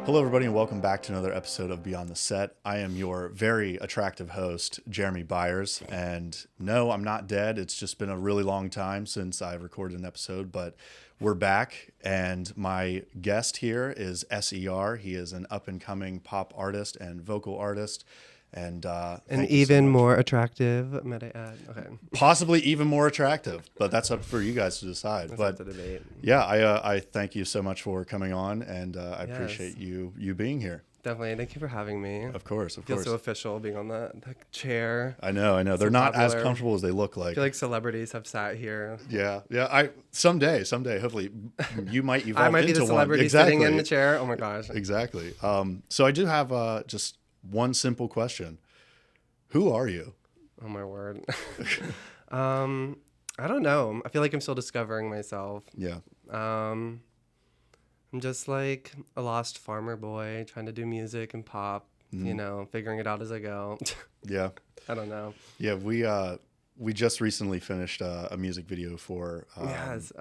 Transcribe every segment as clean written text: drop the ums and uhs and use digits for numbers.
Hello, everybody, and welcome back to another episode of Beyond the Set. I am your very attractive host, Jeremy Byers. And no, I'm not dead. It's just been a really long time since I recorded an episode, but we're back. And my guest here is SER. He is an up and coming pop artist and vocal artist. And even more attractive, might I add? Okay. Possibly even more attractive, but that's up for you guys to decide. That's but up to debate. Yeah, I thank you so much for coming on, and I appreciate you being here. Definitely. Thank you for having me. Of course. Feels so official being on the chair. I know. They're not as comfortable as they look like. I feel like celebrities have sat here. Yeah. Someday, hopefully, you might evolve into one. I might be the celebrity sitting in the chair. Oh my gosh. Exactly. So I do have just one simple question. Who are you? Oh my word. I don't know. I feel like I'm still discovering myself. Yeah. I'm just like a lost farmer boy trying to do music and pop, figuring it out as I go. Yeah. I don't know. Yeah, we just recently finished a music video for Yes.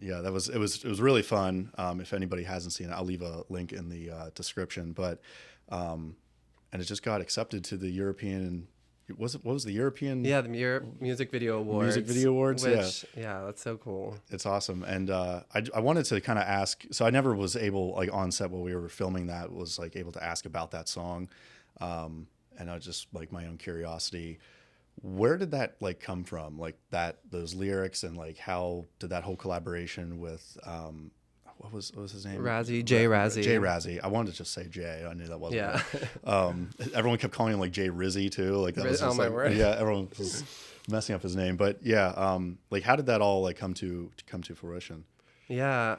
Yeah, it was really fun. If anybody hasn't seen it, I'll leave a link in the description, but and it just got accepted to the European. What was the European? Yeah, the Music Video Awards. Music Video Awards, yeah, that's so cool. It's awesome, and I wanted to kind of ask. So I never was able, like on set while we were filming that, was like able to ask about that song, and I just like my own curiosity. Where did that like come from? Like those lyrics, and like how did that whole collaboration with what was his name? Jay Razzie. Jay Razzie. I wanted to just say Jay. I knew that wasn't right. Everyone kept calling him like Jay Rizzy too. Like that was just my word. Yeah, everyone was messing up his name. But yeah, like how did that all like come to fruition? Yeah.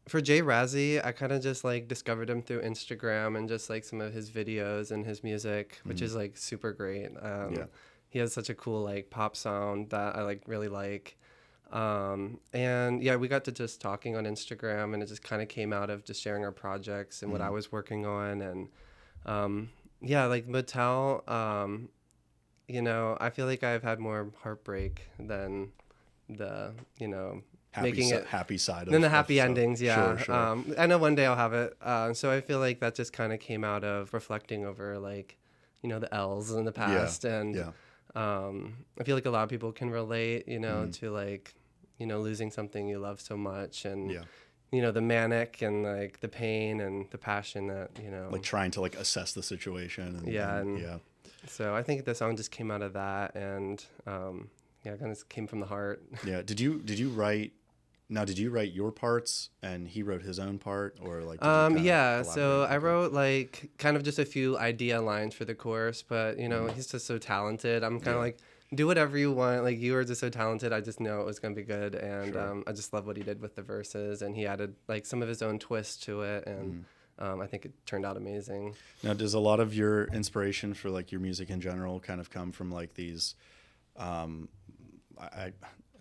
For Jay Razzie, I kind of just like discovered him through Instagram and just like some of his videos and his music, which is like super great. He has such a cool like pop sound that I like really like. And yeah, we got to just talking on Instagram, and it just kind of came out of just sharing our projects and what I was working on. And yeah, like Motel, I feel like I've had more heartbreak than the, happy side than the happy endings. Yeah. Sure. I know one day I'll have it. So I feel like that just kind of came out of reflecting over like, the L's in the past. I feel like a lot of people can relate, to like, losing something you love so much, and the manic and like the pain and the passion that like trying to like assess the situation. So I think the song just came out of that, and it kind of came from the heart. Yeah. Did you write your parts and he wrote his own part, or like so I wrote like kind of just a few idea lines for the chorus, but he's just so talented. I'm kind of like, do whatever you want. Like, you are just so talented. I just know it was going to be good. And I just love what he did with the verses. And he added, like, some of his own twists to it. And I think it turned out amazing. Now, does a lot of your inspiration for, like, your music in general kind of come from, like, these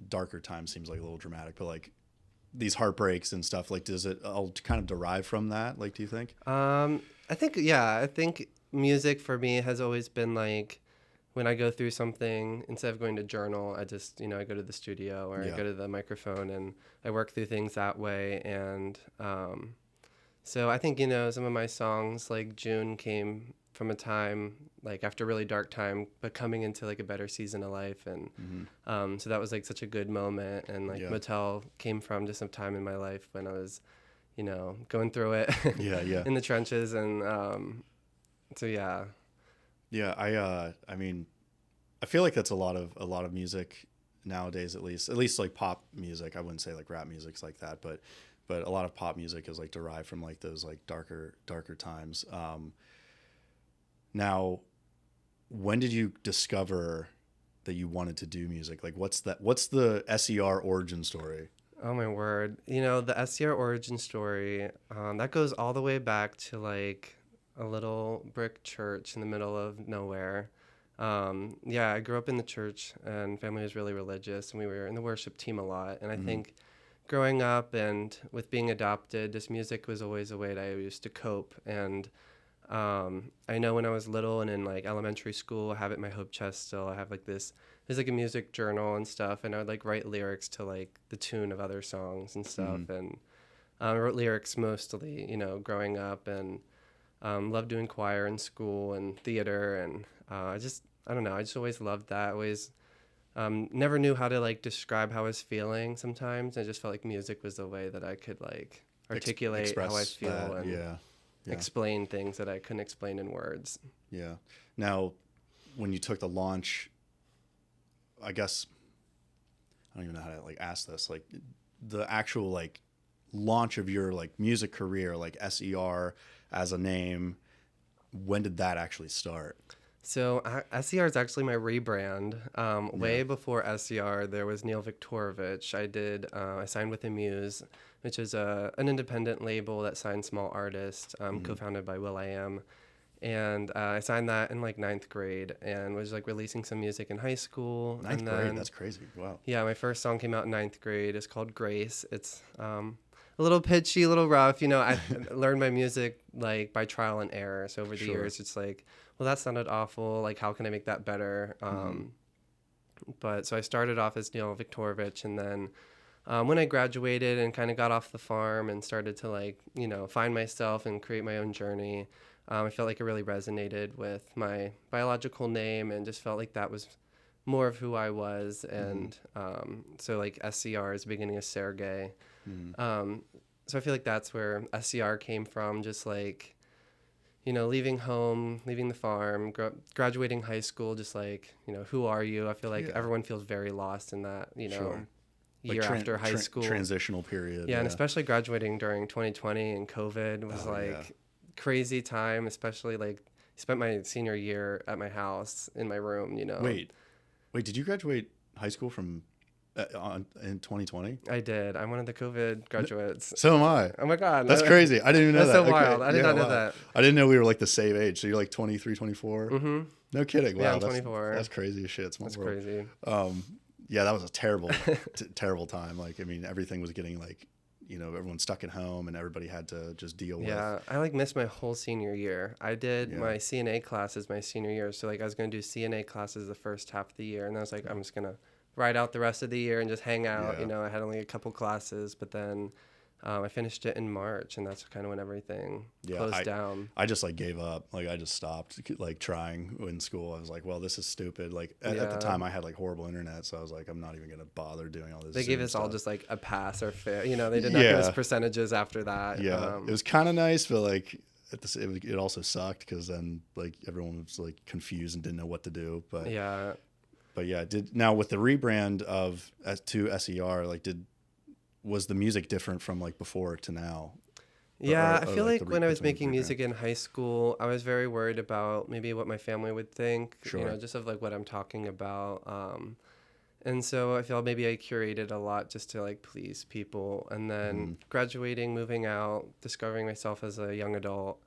darker times seems like a little dramatic, but, like, these heartbreaks and stuff? Like, does it all kind of derive from that, like, do you think? I think music for me has always been, like, when I go through something, instead of going to journal, I just, I go to the studio, or I go to the microphone, and I work through things that way. And so I think, some of my songs, like June, came from a time, like after a really dark time, but coming into like a better season of life. And so that was like such a good moment. And like Motel came from just some time in my life when I was, going through it in the trenches. And so, yeah. Yeah, I mean, I feel like that's a lot of music nowadays, at least like pop music. I wouldn't say like rap music's like that, but a lot of pop music is like derived from like those like darker times. Now, when did you discover that you wanted to do music? Like, what's the SER origin story? Oh my word. The SER origin story, that goes all the way back to like a little brick church in the middle of nowhere. I grew up in the church, and family was really religious, and we were in the worship team a lot. And I think growing up and with being adopted, this music was always a way that I used to cope. And I know when I was little and in like elementary school, I have it in my hope chest still. I have like there's like a music journal and stuff, and I would like write lyrics to like the tune of other songs and stuff. And I wrote lyrics mostly, growing up, and loved doing choir in school and theater, and I don't know, I just always loved that. Always never knew how to like describe how I was feeling sometimes. I just felt like music was the way that I could like articulate how I feel that, and yeah. explain things that I couldn't explain in words. Yeah. Now, when you took the launch, I guess I don't even know how to like ask this. Like the actual like launch of your like music career, like SER as a name, when did that actually start? So SER is actually my rebrand. Way before SER, there was Neil Viktorovich. I signed with Amuse, which is an independent label that signs small artists, co-founded by will.i.am. And I signed that in like ninth grade and was like releasing some music in high school. Ninth grade, that's crazy. Wow. Yeah, my first song came out in ninth grade. It's called Grace. It's a little pitchy, a little rough. I learned my music like by trial and error. So over the years, it's like, well, that sounded awful. Like, how can I make that better? But so I started off as Neil Viktorovich, and then when I graduated and kind of got off the farm and started to like, find myself and create my own journey, I felt like it really resonated with my biological name and just felt like that was more of who I was. And so like SCR is the beginning of Sergey. So I feel like that's where SCR came from, just like, leaving home, leaving the farm, graduating high school, just like, who are you? I feel like everyone feels very lost in that, year like after high school. Transitional period. Yeah, and especially graduating during 2020 and COVID was crazy time, especially like spent my senior year at my house in my room, Wait, did you graduate high school from in 2020? I did. I'm one of the COVID graduates. So am I. Oh my God. That's crazy. I didn't even know that. That's so wild. I did not know that. I didn't know we were like the same age. So you're like 23, 24? Mm-hmm. No kidding. Wow. Yeah, I'm 24. That's crazy as shit. That's crazy. Yeah, that was a terrible, terrible time. Like, I mean, everything was getting like, everyone stuck at home and everybody had to just deal with. Yeah, I like missed my whole senior year. I did my CNA classes my senior year. So like I was going to do CNA classes the first half of the year. And I was like, I'm just going to ride out the rest of the year and just hang out. I had only a couple classes, but then I finished it in March, and that's kind of when everything closed down. I just like gave up. Like I just stopped like trying in school. I was like, well, this is stupid. Like at the time I had like horrible internet. So I was like, I'm not even going to bother doing all this. They gave us all just like a pass or fail. They did not give us percentages after that. Yeah. It was kind of nice, but like it also sucked because then like everyone was like confused and didn't know what to do. But yeah, now with the rebrand of to SER, like was the music different from like before to now? Yeah, I feel like when I was making music in high school, I was very worried about maybe what my family would think, just of like what I'm talking about. And so I feel maybe I curated a lot just to like please people. And then graduating, moving out, discovering myself as a young adult,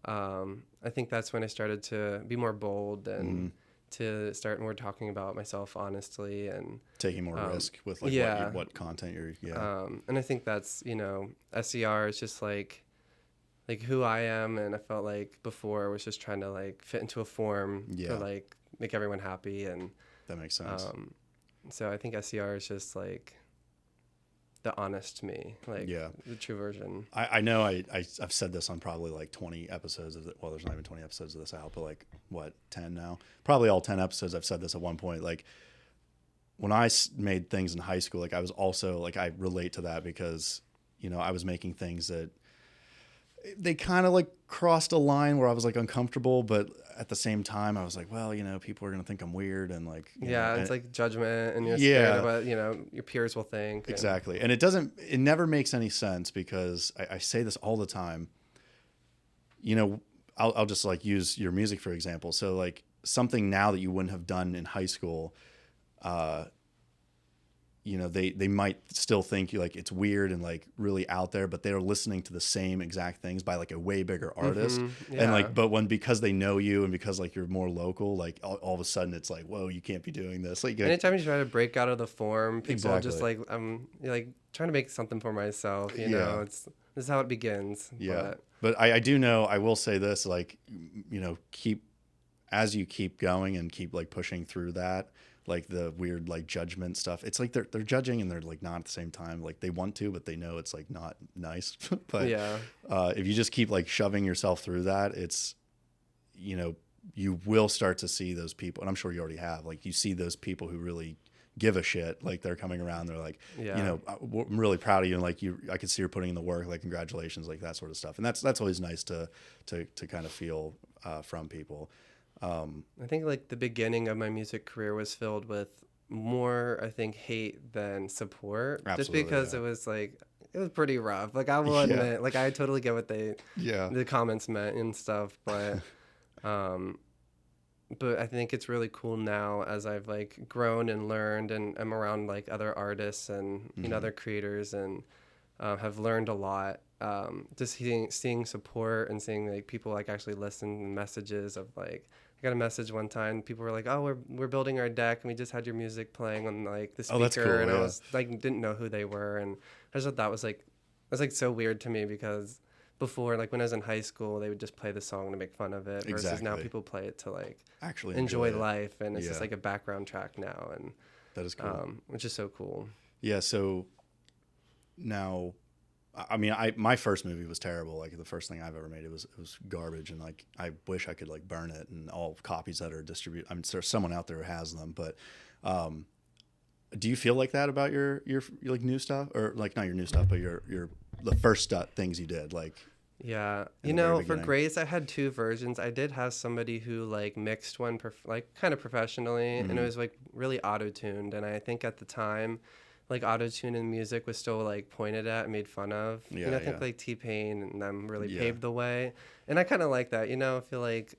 I think that's when I started to be more bold and to start more talking about myself honestly and taking more risk with like what content you're and I think that's SER is just like who I am, and I felt like before I was just trying to like fit into a form to like make everyone happy, and that makes sense. So I think SER is just like the honest me, like the true version. I know I've said this on probably like 20 episodes of well, there's not even 20 episodes of this out, but like what, 10 now? Probably all 10 episodes I've said this at one point. Like when I made things in high school, like I was also like, I relate to that because, I was making things that they kind of like crossed a line where I was like uncomfortable, but at the same time I was like, well, people are going to think I'm weird and like, it's like judgment and you're scared of what, your peers will think. Exactly. And it never makes any sense because I say this all the time, I'll just like use your music for example. So like something now that you wouldn't have done in high school, they might still think like it's weird and like really out there, but they're listening to the same exact things by like a way bigger artist. And like, but because they know you and because like you're more local, like all of a sudden it's like, whoa, you can't be doing this. Like anytime you try to break out of the form, people just like, I'm like trying to make something for myself, this is how it begins. Yeah. But I do know, I will say this, like, as you keep going and keep like pushing through that, like the weird like judgment stuff. It's like they're judging and they're like not at the same time. Like they want to, but they know it's like not nice. But Yeah. if you just keep like shoving yourself through that, it's, you know, you will start to see those people, and I'm sure you already have, like you see those people who really give a shit, like they're coming around, they're like, Yeah. you know, I'm really proud of you, and like I can see you're putting in the work, like congratulations, like that sort of stuff. And that's always nice to kind of feel from people. I think like the beginning of my music career was filled with more, I think, hate than support. Just Absolutely, because yeah. it was pretty rough. Like I will Yeah. admit, like I totally get what Yeah. the comments meant and stuff, um but I think it's really cool now as I've like grown and learned and I'm around like other artists and you know other creators and have learned a lot. Just seeing support and seeing like people like actually listen messages of like I got a message one time. People were like, "Oh, we're building our deck, and we just had your music playing on like the speaker." Oh, that's cool, and I yeah. was like, didn't know who they were, and I just thought that was like so weird to me because before, like when I was in high school, they would just play the song to make fun of it. Versus now Exactly. people play it to like Actually enjoy it. life, and it's Yeah. just like a background track now, and That is cool. which is so cool. Yeah. So now, I mean, my first movie was terrible. Like the first thing I've ever made, it was garbage, and like I wish I could like burn it and all copies that are distributed. I mean, there's someone out there who has them, but do you feel like that about your like new stuff, or like not your new stuff, but your the first things you did, like? Yeah, In you the very know, for beginning. Grace, I had two versions. I did have somebody who like mixed one, like kind of professionally, and it was like really auto-tuned. And I think at the time, like auto-tune in music was still like pointed at and made fun of. Yeah, You know, I think yeah. like T-Pain and them really Yeah. paved the way, and I kind of like that. You know, I feel like,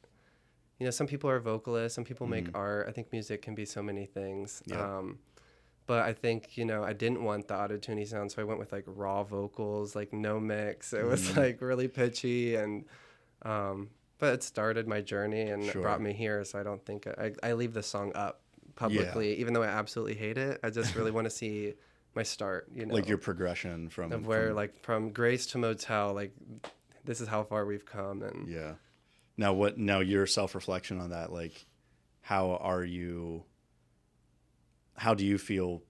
you know, some people are vocalists, some people make art. I think music can be so many things. Yeah. But I think, you know, I didn't want the auto-tuney sound, so I went with like raw vocals, like no mix. It was like really pitchy, and but it started my journey and it Sure. brought me here. So I don't think I leave the song up publicly, even though I absolutely hate it. I just really want to see my start, you know, Like your progression from of where like from Grace to Motel, like this is how far we've come. And Yeah. Now your self-reflection on that, like how do you feel,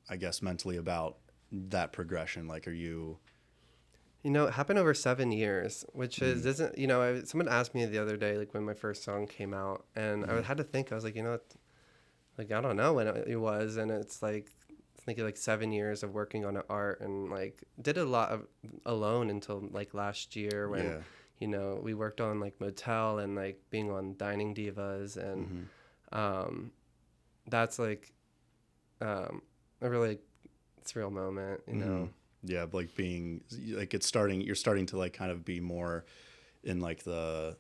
I guess, mentally about that progression? Like, are you? you know, it happened over 7 years, which isn't, you know, someone asked me the other day, like when my first song came out, and I had to think, I was like, you know, like, I don't know when it was. And it's like, thinking like 7 years of working on art and like did a lot of alone until like last year when, Yeah. you know, we worked on like Motel and like being on Dining Divas. And that's like a really surreal moment, you know. Yeah, like being like you're starting to like kind of be more in like the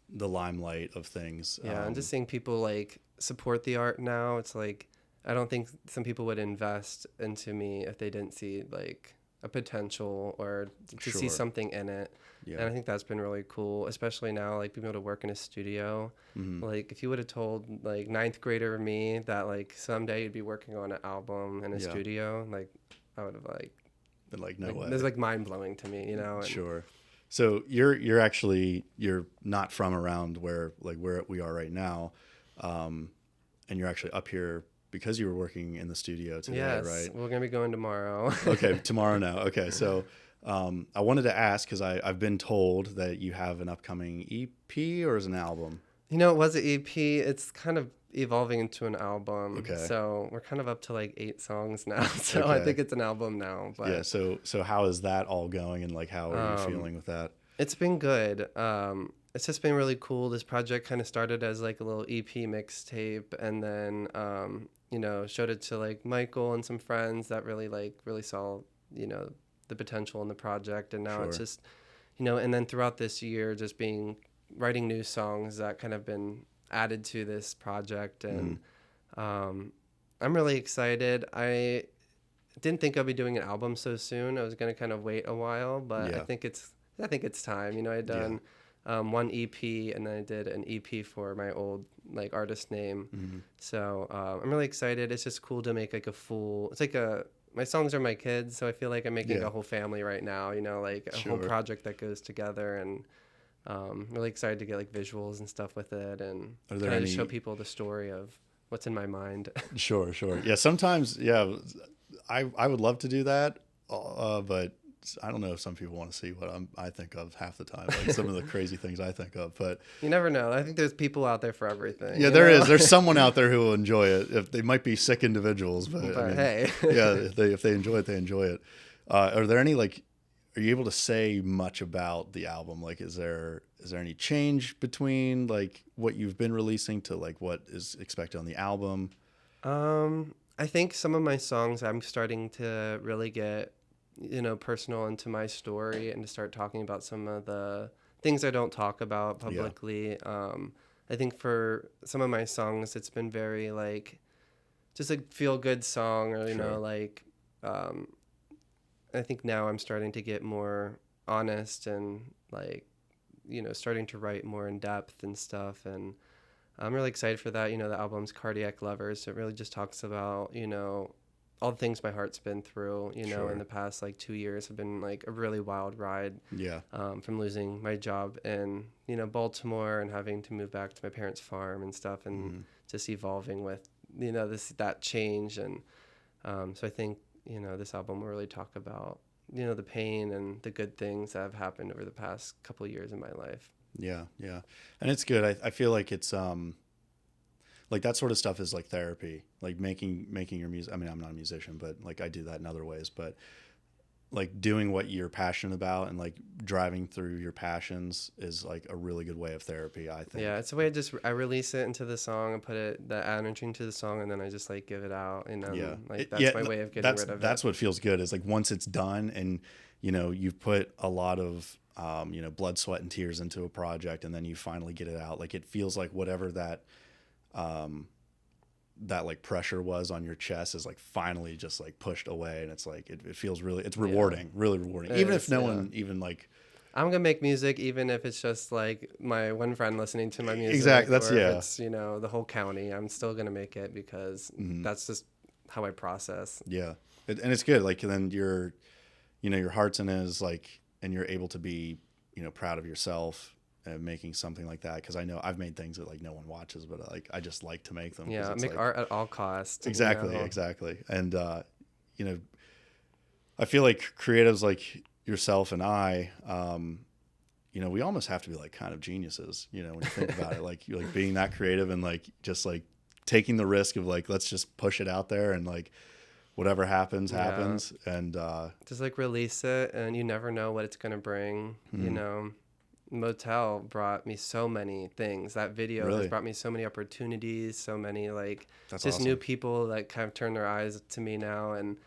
limelight of things. Yeah, and just seeing people like support the art now, it's like I don't think some people would invest into me if they didn't see like a potential or to see Sure. something in it. Yeah. And I think that's been really cool, especially now, like being able to work in a studio. Like if you would have told like ninth grader me that like someday you'd be working on an album in a Yeah. studio, like I would have like, But like no way. it was like mind blowing to me, you know. And Sure. So you're actually not from around where we are right now, and you're actually up here because you were working in the studio today, yes, right? we're gonna be going tomorrow. Okay, tomorrow now. Okay, so I wanted to ask because I've been told that you have an upcoming EP or is an album. You know, it was an EP. It's kind of evolving into an album. Okay. So we're kind of up to like 8 songs now. So I Okay. think it's an album now. But Yeah. So how is that all going, and like how are you feeling with that? it's been good. It's just been really cool. This project kind of started as like a little EP mixtape, and then you know, showed it to like Michael and some friends that really saw, you know, the potential in the project. And now it's Sure. just, you know, and then throughout this year, just writing new songs that kind of been added to this project. And I'm really excited. I didn't think I'd be doing an album so soon. I was going to kind of wait a while, but Yeah. I think it's time. You know, I'd done one EP, and then I did an EP for my old like artist name. So I'm really excited. It's just cool to make like it's like my songs are my kids, so I feel like I'm making Yeah. a whole family right now, you know, like a whole Sure. project that goes together. And really excited to get like visuals and stuff with it, and Are there kind of any- show people the story of what's in my mind. Sure, sure. Yeah, sometimes, yeah, I would love to do that, but I don't know if some people want to see what I think of half the time, like some of the crazy things I think of. But You never know. I think there's people out there for everything. yeah, you there know? is. There's someone out there who will enjoy it. If they might be sick individuals, but I But mean, hey. yeah, if they enjoy it, they enjoy it. Are there any like? Are you able to say much about the album? Like, is there any change between like what you've been releasing to like what is expected on the album? I think some of my songs I'm starting to really get, personal into my story and to start talking about some of the things I don't talk about publicly. I think for some of my songs, it's been very like just a feel good song, or Sure. um, I think now I'm starting to get more honest and like, starting to write more in depth and stuff. And I'm really excited for that. The album's Cardiac Lovers. It really just talks about, all the things my heart's been through, Sure. in the past like 2 years have been like a really wild ride, Yeah. from losing my job in, Baltimore and having to move back to my parents' farm and stuff, and just evolving with, that change. And so I think, this album will really talk about, the pain and the good things that have happened over the past couple of years in my life. Yeah, yeah, and it's good. I feel like it's like that sort of stuff is like therapy, like making your music. I mean, I'm not a musician, but like I do that in other ways. But like doing what you're passionate about and like driving through your passions is like a really good way of therapy, I think. Yeah, it's a way I release it into the song and put the energy into the song, and then I just like give it out, and Yeah, like that's my way of getting rid of it. That's what feels good is like once it's done and you've put a lot of blood, sweat, and tears into a project, and then you finally get it out. Like it feels like whatever that like pressure was on your chest is like finally just like pushed away, and it's like it feels it's rewarding, really rewarding. Even if no one even like. I'm gonna make music even if it's just like my one friend listening to my music. Exactly. That's or yeah. If it's the whole county. I'm still gonna make it because that's just how I process. Yeah, and it's good. Like then your heart's in it is like, and you're able to be proud of yourself and making something like that, because I know I've made things that like no one watches, but like I just like to make them. Yeah, make like, art at all costs. Exactly. And I feel like creatives like yourself and I, we almost have to be like kind of geniuses, when you think about it, like you're like being that creative and like just like taking the risk of like, let's just push it out there and like whatever happens. And just like release it, and you never know what it's gonna bring. Motel brought me so many things. That video has brought me so many opportunities, so many like That's just awesome. New people that kind of turn their eyes to me now, and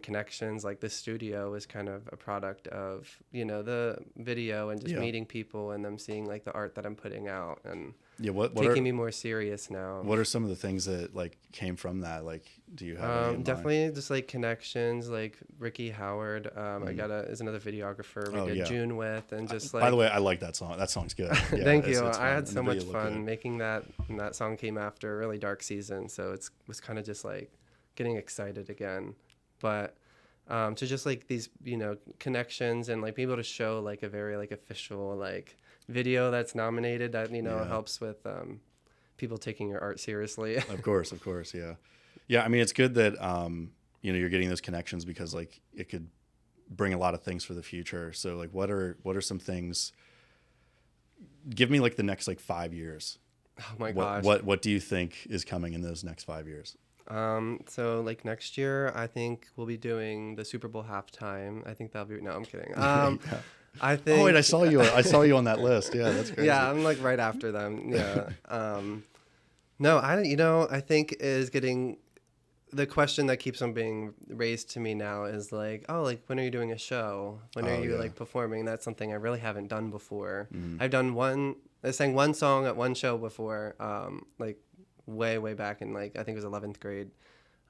connections. Like the studio is kind of a product of the video and just meeting people and them seeing like the art that I'm putting out, and what taking me more serious now. What are some of the things that like came from that? Like, do you have any in definitely mind? just like connections, like Ricky Howard. I is another videographer we did June with, and just like. By the way, I like that song. That song's good. Yeah, Thank you. It's I had and so the much video looked fun good. making that, and that song came after a really dark season, so it was kind of just like getting excited again. But to just like these connections and like be able to show like a very like official like video that's nominated that helps with people taking your art seriously. Of course, yeah. I mean, it's good that you're getting those connections, because like it could bring a lot of things for the future. So like, what are some things? Give me like the next like 5 years. Oh my gosh. What do you think is coming in those next 5 years? So like next year, I think we'll be doing the Super Bowl halftime. I think that'll be. No, I'm kidding. Yeah. I think. Oh wait, I saw you on that list. Yeah, that's crazy. Yeah, I'm like right after them. Yeah. No, I think is getting. The question that keeps on being raised to me now is like, oh, like when are you doing a show? When are you like performing? That's something I really haven't done before. I sang one song at one show before, like way back in like I think it was 11th grade,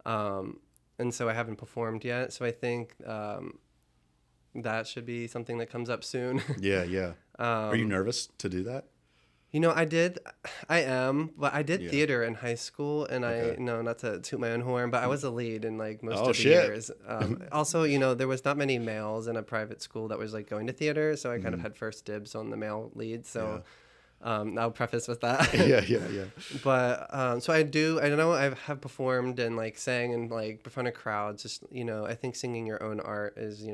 and so I haven't performed yet. So I think that should be something that comes up soon. Yeah. Are you nervous to do that? I am, but I did theater in high school, and not to toot my own horn, but I was a lead in like most of the years. Also, there was not many males in a private school that was like going to theater, so I kind of had first dibs on the male lead. So I'll preface with that. Yeah. But so I know I have performed and like sang and like in front of crowds. Just, I think singing your own art is,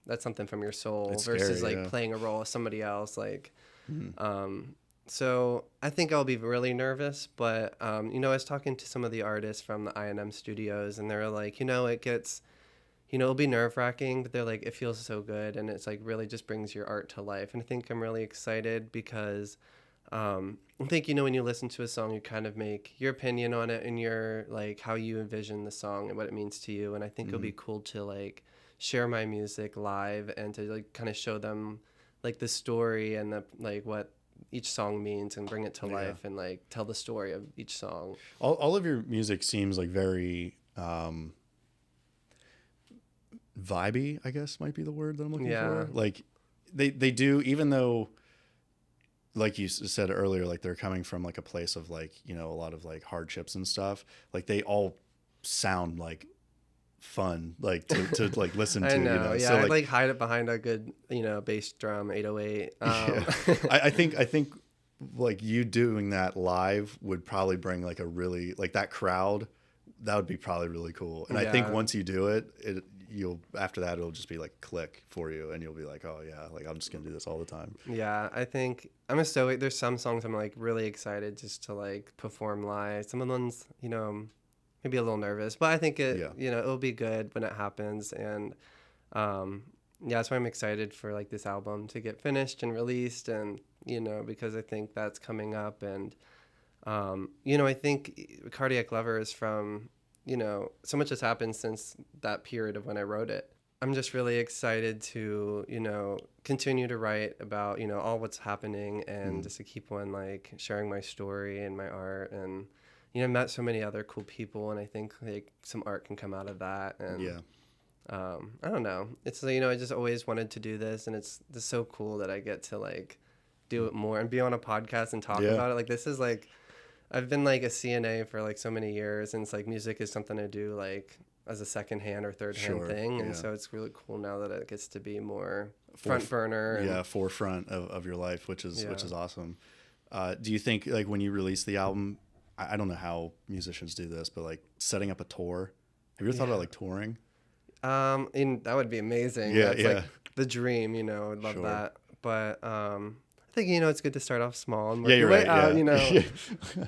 that's something from your soul It's versus scary, like yeah. playing a role of somebody else. Like, Mhm. so I think I'll be really nervous, but I was talking to some of the artists from the I&M studios, and they're like, it gets, it'll be nerve wracking, but they're like, it feels so good, and it's like really just brings your art to life. And I think I'm really excited because I think, when you listen to a song, you kind of make your opinion on it and your like how you envision the song and what it means to you. And I think it'll be cool to like share my music live and to like kind of show them like the story and the like what each song means and bring it to Yeah. life and like tell the story of each song. All of your music seems like very vibey, I guess might be the word that I'm looking Yeah. for. Like they do, even though like you said earlier, like they're coming from like a place of like, a lot of like hardships and stuff. Like they all sound like fun, like to like listen to, I know. Yeah. So I'd like hide it behind a good, bass drum 808. yeah. I think like you doing that live would probably bring like a really like that crowd. That would be probably really cool. And I think Yeah. once you do it, you'll after that it'll just be like click for you, and you'll be like, oh yeah, like I'm just gonna do this all the time. Yeah, I think I'm a stoic. There's some songs I'm like really excited just to like perform live. Some of the ones, maybe a little nervous, but I think it, Yeah. it'll be good when it happens. And yeah, that's why I'm excited for like this album to get finished and released, and because I think that's coming up. And I think Cardiac Lover is from, so much has happened since that period of when I wrote it. I'm just really excited to, continue to write about, all what's happening and just to keep on like sharing my story and my art. And, met so many other cool people, and I think like some art can come out of that. And Yeah. I don't know. It's, I just always wanted to do this, and it's just so cool that I get to like do it more and be on a podcast and talk Yeah. about it. Like this is like, I've been like a CNA for like so many years, and it's like music is something I do like as a second hand or third hand Sure, thing. And yeah. so it's really cool now that it gets to be more front burner. And, Yeah, forefront of your life, which is Yeah. awesome. Do you think like when you release the album, I don't know how musicians do this, but like setting up a tour, have you ever thought Yeah. about like touring? And that would be amazing. Yeah, That's yeah. like the dream, I'd love Sure. that. But I think, it's good to start off small and work Yeah, your you're way right. out,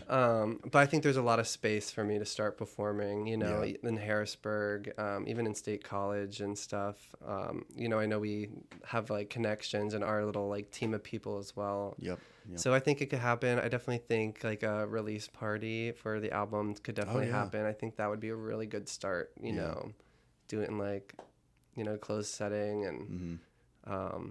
Yeah. But I think there's a lot of space for me to start performing, Yeah. in Harrisburg, even in State College and stuff. I know we have like connections in our little like team of people as well. Yep. So I think it could happen. I definitely think like a release party for the album could definitely yeah. happen. I think that would be a really good start, do it in like, closed setting and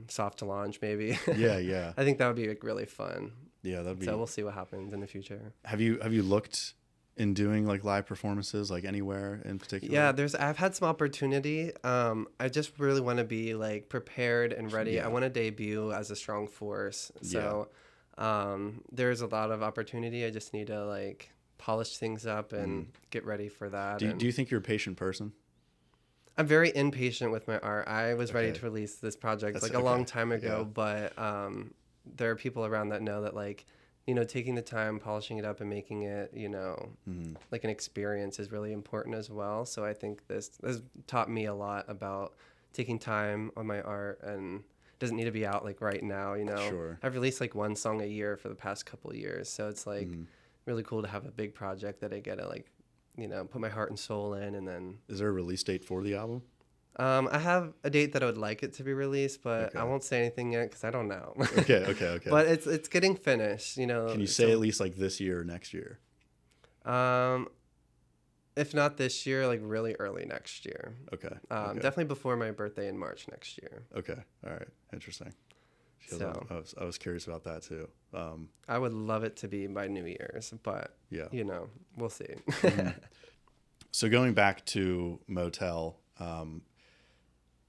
soft launch maybe. Yeah. I think that would be like really fun. Yeah, that'd be. So we'll see what happens in the future. Have you looked in doing like live performances like anywhere in particular? Yeah, I've had some opportunity. I just really want to be like prepared and ready. Yeah. I want to debut as a strong force. So there's a lot of opportunity. I just need to like polish things up and get ready for that. Do you think you're a patient person? I'm very impatient with my art. I was ready Okay. to release this project That's like a long okay. time ago, Yeah. but there are people around that know that like, taking the time, polishing it up and making it, like an experience is really important as well. So I think this has taught me a lot about taking time on my art, and it doesn't need to be out like right now, Sure. I've released like one song a year for the past couple of years. So it's like really cool to have a big project that I get to like, put my heart and soul in. And then Is there a release date for the album? I have a date that I would like it to be released, but I Okay. won't say anything yet because I don't know. Okay. But it's getting finished, Can you say at least like this year or next year? If not this year, like really early next year. Okay. Definitely before my birthday in March next year. Okay. All right. Interesting. Because So I was curious about that too. I would love it to be by New Year's, but Yeah. we'll see. So going back to Motel,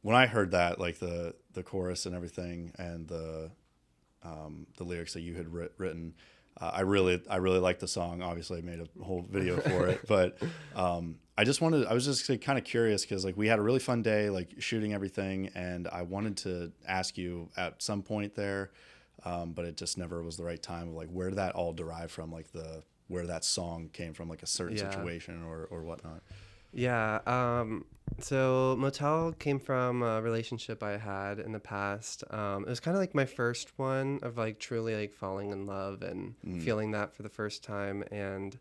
when I heard that, like the chorus and everything, and the lyrics that you had written, I really liked the song. Obviously, I made a whole video for it, but I was just like, kind of curious because like we had a really fun day, like shooting everything, and I wanted to ask you at some point there, but it just never was the right time. Of like, where did that all derive from? Like where that song came from, like a certain situation or whatnot. Yeah. So Motel came from a relationship I had in the past. It was kind of like my first one of like truly like falling in love and feeling that for the first time. And,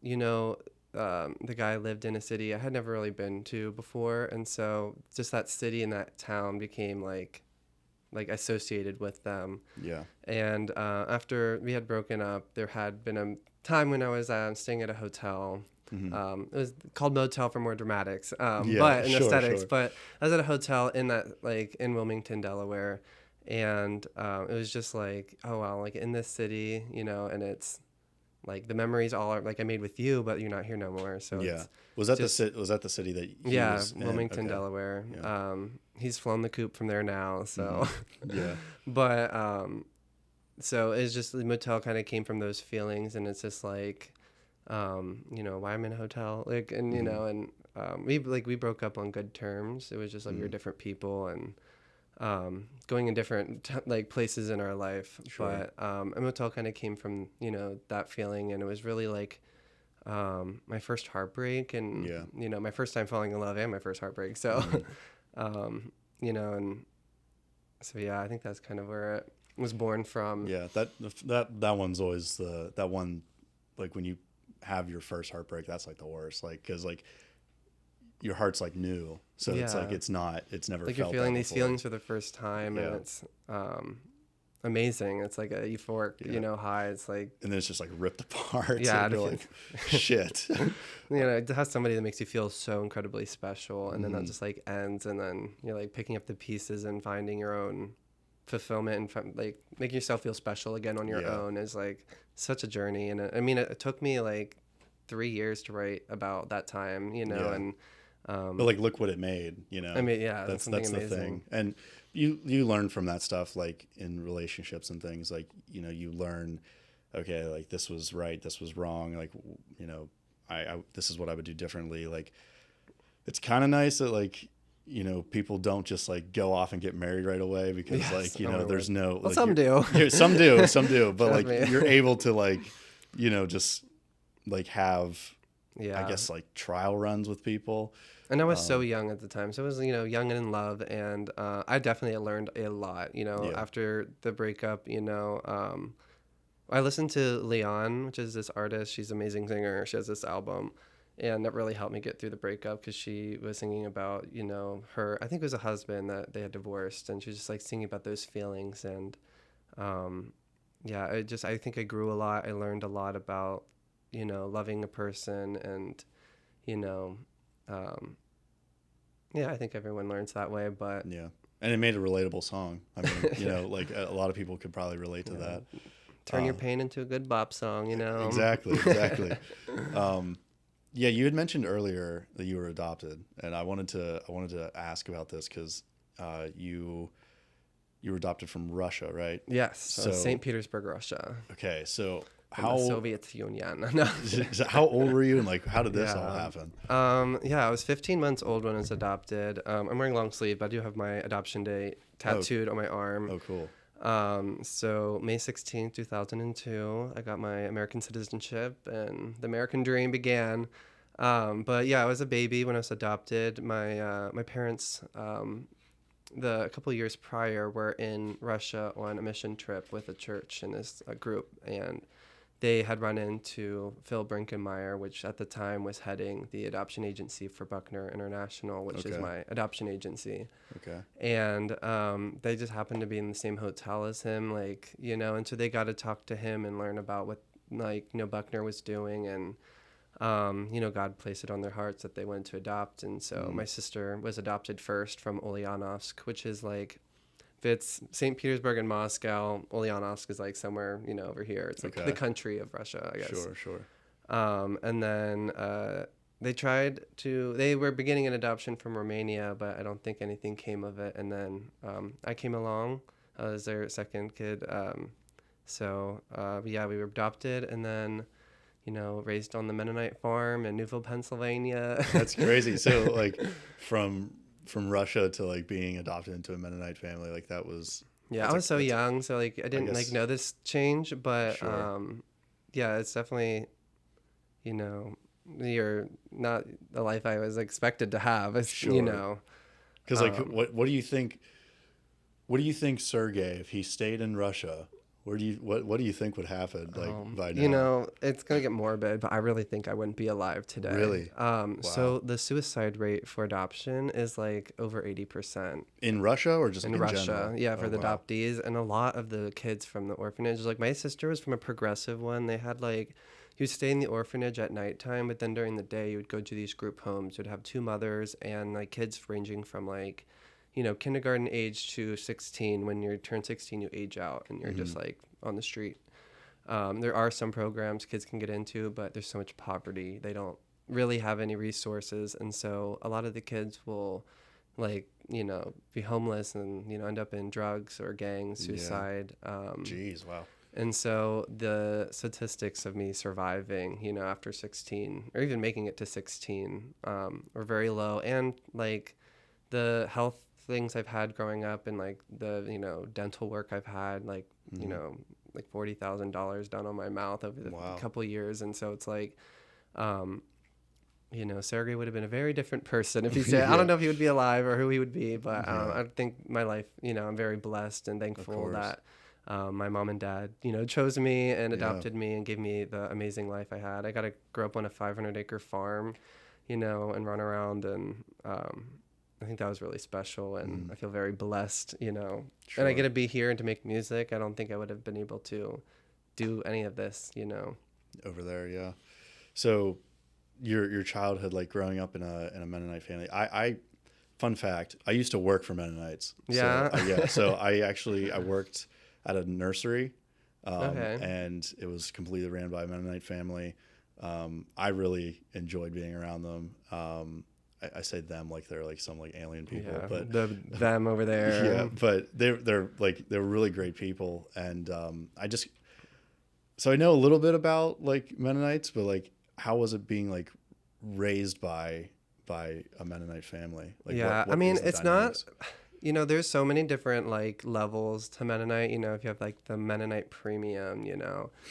you know, the guy lived in a city I had never really been to before. And so just that city and that town became like associated with them. Yeah. And after we had broken up, there had been a time when I was staying at a hotel. It was called Motel for more dramatics, but in aesthetics. Sure. But I was at a hotel in that like in Wilmington, Delaware, and it was just like, oh wow, like in this city, you know, and it's like the memories all are like I made with you, but you're not here no more. So yeah, was that the city that he was in? Wilmington, okay. Delaware. Yeah. He's flown the coop from there now. So yeah, but so it's just the Motel kind of came from those feelings, and it's just like. You know, why I'm in a hotel, like, and you know, and we broke up on good terms. It was just like we were different people and going in different like places in our life. Sure. But a Motel kind of came from, you know, that feeling, and it was really like my first heartbreak, and you know, my first time falling in love and my first heartbreak. So, you know, and so yeah, I think that's kind of where it was born from. Yeah, that one's always that one, like when you have your first heartbreak, that's like the worst, like because like your heart's like new, so it's like it's never like felt you're feeling these feelings for the first time, and it's amazing. It's like a euphoric you know high. It's like, and then it's just like ripped apart. Yeah, you're like shit. You know, it has somebody that makes you feel so incredibly special, and then that just like ends, and then you're like picking up the pieces and finding your own fulfillment and like making yourself feel special again on your own is like such a journey. And I mean, it took me like 3 years to write about that time, you know, and but like look what it made, you know. I mean, yeah, that's amazing. The thing. And you learn from that stuff, like in relationships and things, like, you know, you learn, okay, like this was right, this was wrong, like, you know, I this is what I would do differently. Like it's kind of nice that like, you know, people don't just like go off and get married right away because like, you know, there's no, well, like, some do, some do, but like you're able to like, you know, just like have, I guess like trial runs with people. And I was so young at the time. So I was, you know, young and in love. And I definitely learned a lot, you know, after the breakup, you know. I listened to Leon, which is this artist. She's an amazing singer. She has this album. And that really helped me get through the breakup because she was singing about, you know, I think it was a husband that they had divorced. And she was just like singing about those feelings. And I think I grew a lot. I learned a lot about, you know, loving a person and, you know, I think everyone learns that way, but yeah. And it made a relatable song. I mean, you know, like a lot of people could probably relate to that. Turn your pain into a good bop song, you know? Exactly. Yeah, you had mentioned earlier that you were adopted, and I wanted to ask about this because you were adopted from Russia, right? Yes, so St. Petersburg, Russia. Okay, so the Soviet Union. No. How old were you, and like how did this all happen? I was 15 months old when I was adopted. I'm wearing long sleeve, but I do have my adoption date tattooed on my arm. Oh, cool. So May 16th, 2002, I got my American citizenship and the American dream began. But yeah, I was a baby when I was adopted. My parents, a couple of years prior, were in Russia on a mission trip with a church and this group, and they had run into Phil Brinkenmeyer, which at the time was heading the adoption agency for Buckner International, which is my adoption agency. Okay. And they just happened to be in the same hotel as him, like, you know, and so they got to talk to him and learn about what, like, you know, Buckner was doing. And, you know, God placed it on their hearts that they wanted to adopt. And so my sister was adopted first from Ulyanovsk, which is like, if it's St. Petersburg and Moscow, Ulyanovsk is like somewhere, you know, over here. It's like the country of Russia, I guess. Sure. And then they were beginning an adoption from Romania, but I don't think anything came of it. And then I came along as their second kid. We were adopted and then, you know, raised on the Mennonite farm in Newville, Pennsylvania. That's crazy. So like from Russia to like being adopted into a Mennonite family, like that was Yeah, That's I a, was so that's, young, so like I I didn't like guess, know this change, but sure, yeah, it's definitely, you know, you're not the life I was expected to have. It's, sure. Because like, um, what do you think, Sergey, if he stayed in Russia, what do you think would happen like by now? it's gonna get morbid, but I really think I wouldn't be alive today. Really? Wow. So the suicide rate for adoption is like over 80% In Russia or just in in Russia. general? Yeah, Oh for the wow. adoptees, and a lot of the kids from the orphanage. Like my sister was from a progressive one. They had like you would stay in the orphanage at nighttime, but then during the day you would go to these group homes. You'd have two mothers and like kids ranging from like kindergarten age to 16. When you turn 16, you age out and you're Hmm. just like on the street. There are some programs kids can get into, but there's so much poverty. They don't really have any resources. And so a lot of the kids will, like, be homeless and, end up in drugs or gangs, Yeah. suicide. Jeez. Wow. And so the statistics of me surviving, after 16 or even making it to 16 were very low. And, like, the health things I've had growing up and, like, the, dental work I've had, like, you Hmm. know, like $40,000 done on my mouth over the Wow. couple years. And so it's like, um, Sergey would have been a very different person if he said, I Yeah. don't know if he would be alive or who he would be, but Yeah. I think my life, I'm very blessed and Of thankful course. that my mom and dad, chose me and Yeah. adopted me and gave me the amazing life I had. I got to grow up on a 500-acre farm, and run around. And I think that was really special. And Mm. I feel very blessed, and I get Sure. to be here and to make music. I don't think I would have been able to do any of this. Over there. Yeah. So your childhood, like growing up in a Mennonite family. I fun fact, I used to work for Mennonites. So Yeah. yeah, so I worked at a nursery, Okay. and it was completely ran by a Mennonite family. I really enjoyed being around them. I say them like they're like some like alien people, Yeah, but them over yeah, there. but they're really great people, and so I know a little bit about like Mennonites, but like how was it being like raised by a Mennonite family? Like Yeah, I what mean, is the it's not, dynamics? there's so many different like levels to Mennonite. If you have like the Mennonite premium,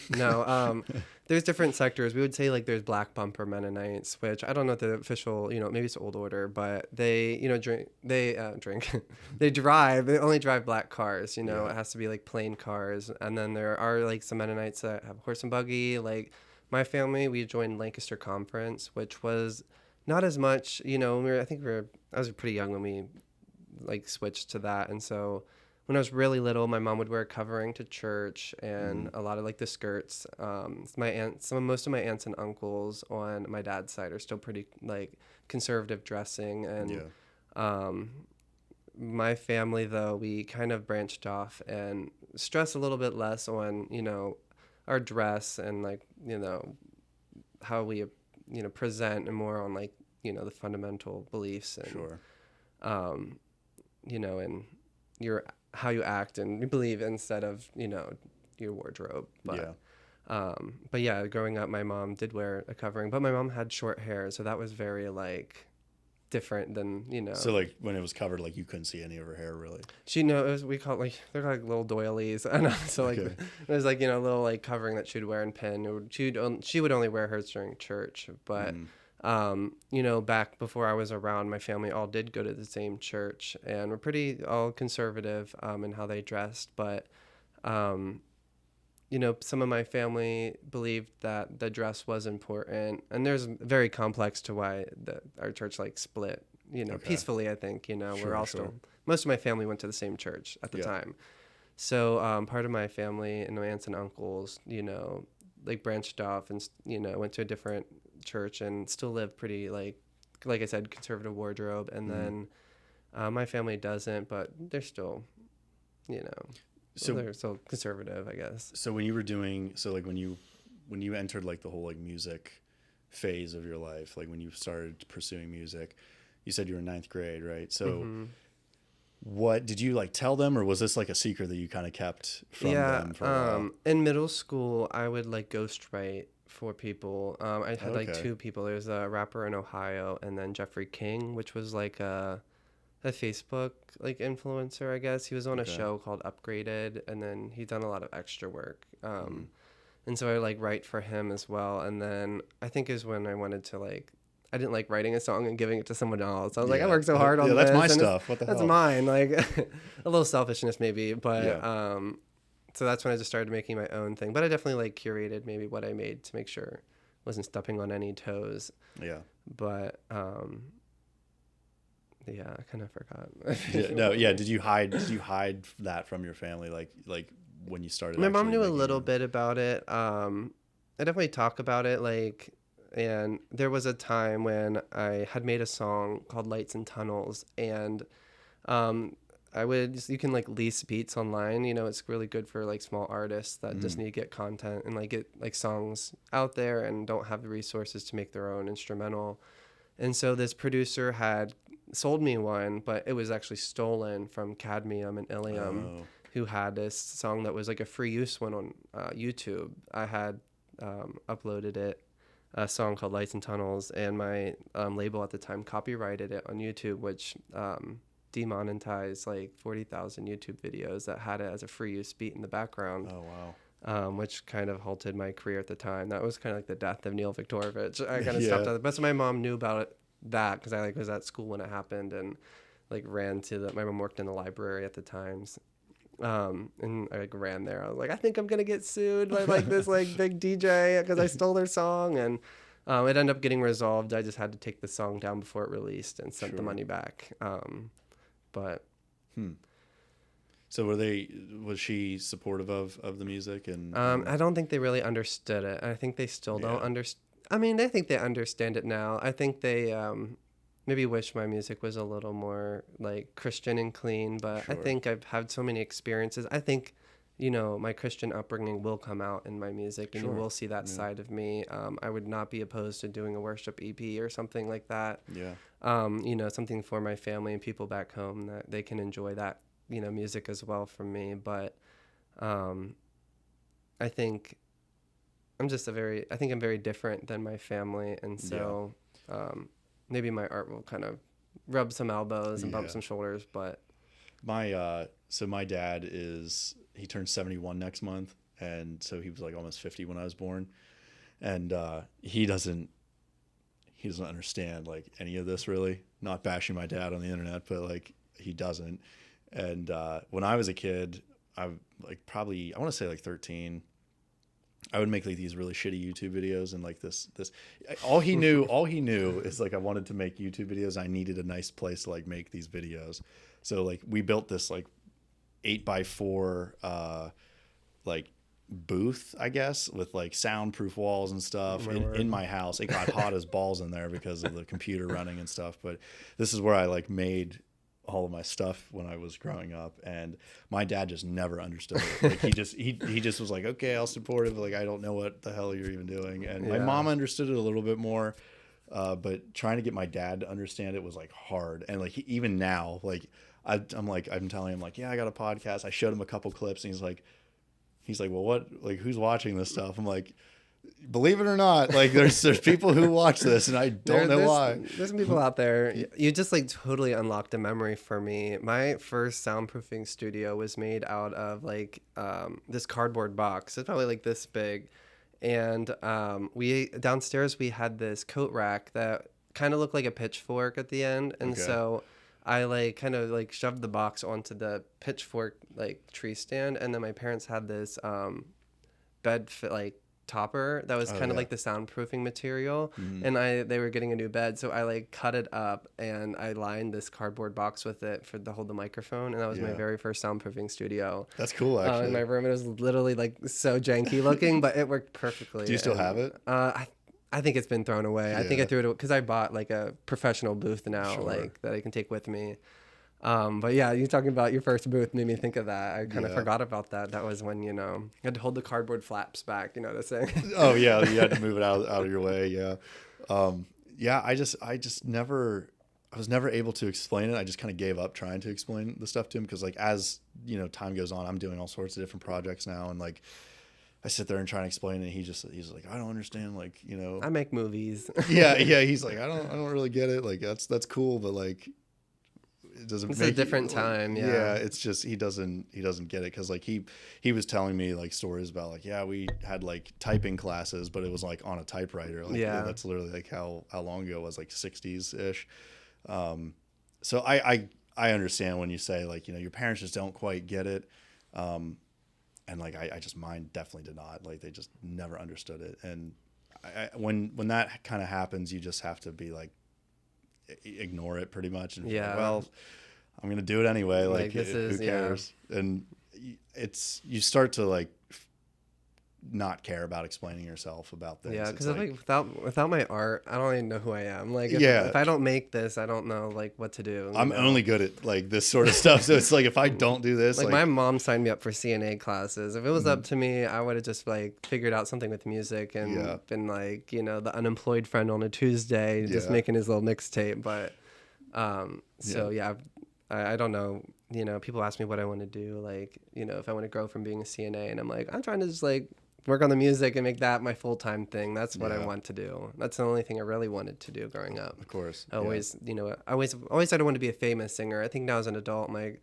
no, there's different sectors. We would say like there's black bumper Mennonites, which I don't know the official, maybe it's old order, but they, drink, they drive, they only drive black cars, Yeah. it has to be like plain cars. And then there are like some Mennonites that have horse and buggy. Like my family, we joined Lancaster Conference, which was not as much, I was pretty young when we like switched to that. And so when I was really little, my mom would wear a covering to church and Hmm. a lot of like the skirts. Most of my aunts and uncles on my dad's side are still pretty like conservative dressing. And Yeah. um, my family, though, we kind of branched off and stress a little bit less on, our dress and like, how we, present, and more on like, the fundamental beliefs and, Sure. um, and your how you act and you believe instead of your wardrobe. Yeah. But yeah, growing up, my mom did wear a covering, but my mom had short hair, so that was very like different than So like when it was covered, like you couldn't see any of her hair really. she know it was, we call it like they're like little doilies. And so like Okay. it was like little like covering that she'd wear and pin. She would only wear hers during church, but Mhm. back before I was around, my family all did go to the same church and were pretty all conservative in how they dressed. But, some of my family believed that the dress was important. And there's very complex to why our church like split, Okay. peacefully, I think, we're Sure, all sure. still, most of my family went to the same church at the Yeah. time. So part of my family and my aunts and uncles, like branched off and, went to a different church and still live pretty like I said, conservative wardrobe. And Mhm. then my family doesn't, but they're still, So they're still conservative, I guess. so when you were doing so like when you entered like the whole like music phase of your life, like when you started pursuing music, you said you were in ninth grade, right? So Hmm. what did you like tell them, or was this like a secret that you kind of kept from Yeah. them for a while? In middle school, I would like ghostwrite for people. I had like Okay. two people. There was a rapper in Ohio, and then Jeffrey King, which was like a a Facebook like influencer, I guess. He was on a Okay. show called Upgraded, and then he'd done a lot of extra work. And so I like write for him as well. And then I think is when I wanted to like, I didn't like writing a song and giving it to someone else. I was like, I worked so hard on this. That's my and stuff. What the that's hell? mine. Like a little selfishness maybe, but Yeah. so that's when I just started making my own thing. But I definitely like curated maybe what I made to make sure I wasn't stepping on any toes. Yeah. But yeah, I kind of forgot. Yeah, no, yeah. Did you hide that from your family? Like when you started? My mom actually knew a making little your- bit about it. I definitely talk about it, like, and there was a time when I had made a song called Lights and Tunnels, and you can like lease beats online. You know, it's really good for like small artists that just need to get content and like get like songs out there and don't have the resources to make their own instrumental. And so this producer had sold me one, but it was actually stolen from Cadmium and Ilium, Oh. who had this song that was like a free use one on YouTube. I had uploaded it, a song called Lights and Tunnels, and my label at the time copyrighted it on YouTube, which demonetized like 40,000 YouTube videos that had it as a free use beat in the background. Oh wow. Which kind of halted my career at the time. That was kind of like the death of Neil Viktorovich. I kind of Yeah. stopped at the best. My mom knew about it, that because I like was at school when it happened and like ran to the. My mom worked in the library at the times, and I like ran there. I was like, I think I'm gonna get sued by like this like big DJ because I stole their song, and it ended up getting resolved. I just had to take the song down before it released and sent the Sure. money back. But So was she supportive of the music and I don't think they really understood it. I think they still don't Yeah. understand. I mean, I think they understand it now. I think they maybe wish my music was a little more like Christian and clean, but I Sure. think I've had so many experiences. I think, you know, my Christian upbringing will come out in my music and Sure. you will see that side of me. I would not be opposed to doing a worship EP or something like that. Yeah. You know, something for my family and people back home that they can enjoy that, you know, music as well from me. But I think I'm very different than my family. And so maybe my art will kind of rub some elbows and bump Yeah. some shoulders. But My dad he turns 71 next month, and so he was like almost 50 when I was born, and he doesn't understand like any of this really. Not bashing my dad on the internet, but like he doesn't. And when I was a kid, I like probably I want to say like 13. I would make like these really shitty YouTube videos and like this all he knew is like I wanted to make YouTube videos. I needed a nice place to like make these videos. So like we built this like 8x4 like booth, I guess, with like soundproof walls and stuff in my house. It got hot as balls in there because of the computer running and stuff. But this is where I like made all of my stuff when I was growing up, and my dad just never understood it. Like he just was like, okay, I'll support it, but like I don't know what the hell you're even doing. And my mom understood it a little bit more, but trying to get my dad to understand it was like hard. And like even now, like I'm telling him like, yeah, I got a podcast. I showed him a couple clips, and he's like, well, what, like who's watching this stuff? I'm like, believe it or not, like there's people who watch this, and I don't know why. There's some people out there. You just like totally unlocked a memory for me. My first soundproofing studio was made out of like this cardboard box. It's probably like this big, and we downstairs we had this coat rack that kind of looked like a pitchfork at the end, and Okay. so I like kind of like shoved the box onto the pitchfork like tree stand, and then my parents had this like topper that was kind of like the soundproofing material, and they were getting a new bed, so I like cut it up and I lined this cardboard box with it to hold the microphone, and that was my very first soundproofing studio. That's cool, actually. In my room. It was literally like so janky looking, but it worked perfectly. Do you still have it? I think it's been thrown away. I think I Yeah. threw it because I bought like a professional booth now, Sure. like that I can take with me. But yeah, you talking about your first booth made me think of that. I kind of Yeah. forgot about that. That was when, you had to hold the cardboard flaps back, this thing. Oh yeah, you had to move it out of your way. Yeah, yeah. I was never able to explain it. I just kind of gave up trying to explain the stuff to him because like as time goes on, I'm doing all sorts of different projects now, and like I sit there and try to explain it. And he's like, I don't understand. Like I make movies. yeah. He's like, I don't really get it. Like that's cool, but like it doesn't It's make a different time. Yeah. it's just he doesn't get it, because like he was telling me like stories about like, yeah, we had like typing classes, but it was like on a typewriter. Like, Yeah. that's literally like how long ago it was, like 60s ish. So I understand when you say like, your parents just don't quite get it. And like I just, mine definitely did not. Like they just never understood it. And when that kind of happens, you just have to be like, ignore it pretty much, and be like, well, I'm gonna do it anyway. Like this who cares? Yeah. And you start to like not care about explaining yourself about things. Yeah, because like without my art, I don't even know who I am. Like if, yeah, if I don't make this, I don't know like what to do. I'm only good at like this sort of stuff. So it's like, if I don't do this, like my mom signed me up for CNA classes. If it was up to me, I would have just like figured out something with music and been like, the unemployed friend on a Tuesday, just making his little mixtape. But I don't know. People ask me what I want to do. Like, if I want to grow from being a CNA, and I'm like, I'm trying to just like work on the music and make that my full-time thing. That's what I want to do. That's the only thing I really wanted to do growing up. Of course. I always said I wanted to be a famous singer. I think now as an adult, I'm like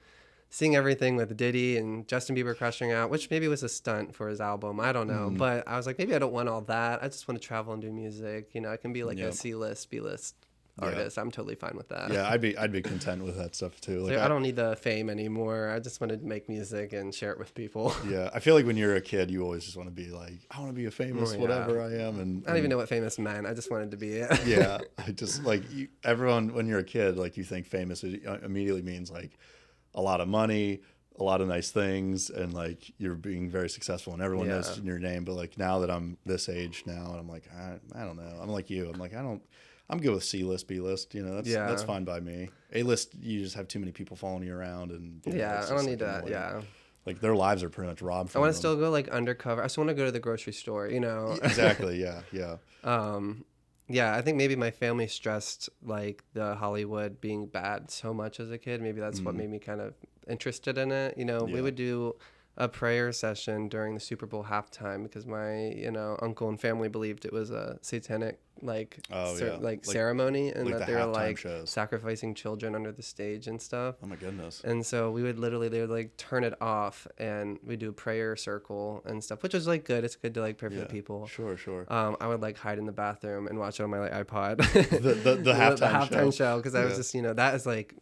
seeing everything with Diddy and Justin Bieber crushing out, which maybe was a stunt for his album. I don't know. But I was like, maybe I don't want all that. I just want to travel and do music. I can be like a C-list, B-list artist. I'm totally fine with that. Yeah, I'd be content with that stuff too. Like, so I don't need the fame anymore. I just want to make music and share it with people. Yeah, I feel like when you're a kid, you always just want to be like, I want to be a famous whatever I am, and I don't even know what famous meant. I just wanted to be it. Yeah, I just like everyone when you're a kid, like you think famous immediately means like a lot of money, a lot of nice things, and like you're being very successful and everyone knows your name. But like now that I'm this age now, and I'm like, I don't know. I'm like you. I'm like, I'm good with C-list, B-list. That's fine by me. A-list, you just have too many people following you around, and I don't need that. Yeah, like their lives are pretty much robbed from I want them. to still go like undercover. I just want to go to the grocery store. Exactly. Yeah. I think maybe my family stressed like the Hollywood being bad so much as a kid. Maybe that's what made me kind of interested in it. We would do a prayer session during the Super Bowl halftime because my uncle and family believed it was a satanic ceremony, and that they were like sacrificing children under the stage and stuff. Oh my goodness. And so they would like turn it off, and we do a prayer circle and stuff, which was like good. It's good to like pray for the people. Sure. I would like hide in the bathroom and watch it on my like iPod. the halftime show, because I was just that is like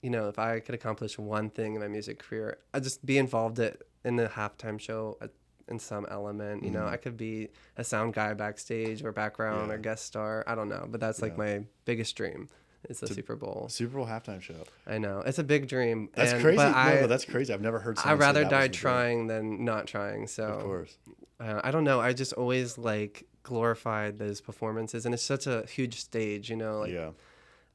if I could accomplish one thing in my music career, I'd just be involved in the halftime show in some element. I could be a sound guy backstage or background or guest star. I don't know, but that's like my biggest dream. It's the Super Bowl halftime show. I know, it's a big dream. That's crazy. But that's crazy. I've never heard. I'd rather die trying than not trying. So of course, I don't know. I just always like glorified those performances, and it's such a huge stage. And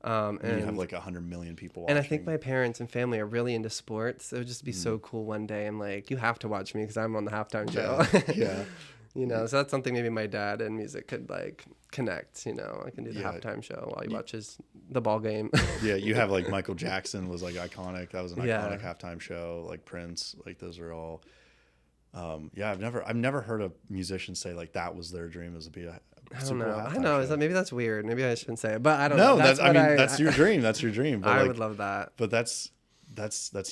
you have like 100 million people watching. And I think my parents and family are really into sports. It would just be so cool one day. I'm like, you have to watch me because I'm on the halftime show. Yeah. So that's something maybe my dad and music could like connect. I can do the halftime show while he watches the ball game. Yeah, you have like Michael Jackson was like iconic. That was an iconic halftime show. Like Prince, like those are all. I've never heard a musician say like that was their dream, was to be a Super Bowl halftime show. I know. Maybe that's weird. Maybe I shouldn't say it, but I don't know. No, that's your dream. That's your dream. But I would love that. But that's